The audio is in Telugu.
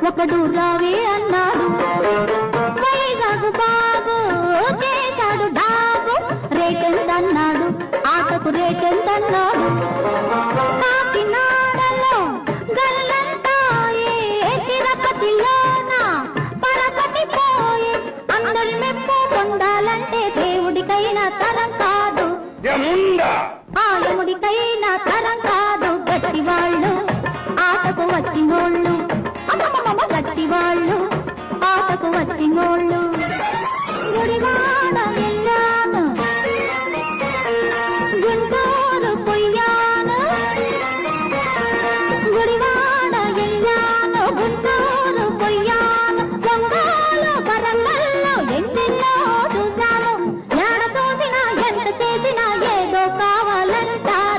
ఒకడు రావే అన్నాడు. వైజాగు బాబు చేశాడు డాబు. రేటెంతన్నాడు, ఆటకు రేటెంతన్నాడు. కాకినాడలో గల్లంతాయే, తిరుపతిలోన పరపతి పోయే. అందరి మెప్పు పొందాలంటే దేవుడికైనా తరం కాదు, ఆయముడికైనా తరం కాదు. గట్టివాళ్ళు ఆటకు వచ్చినోళ్ళు, గట్టివాళ్ళు ఆటకు వచ్చినోళ్ళు.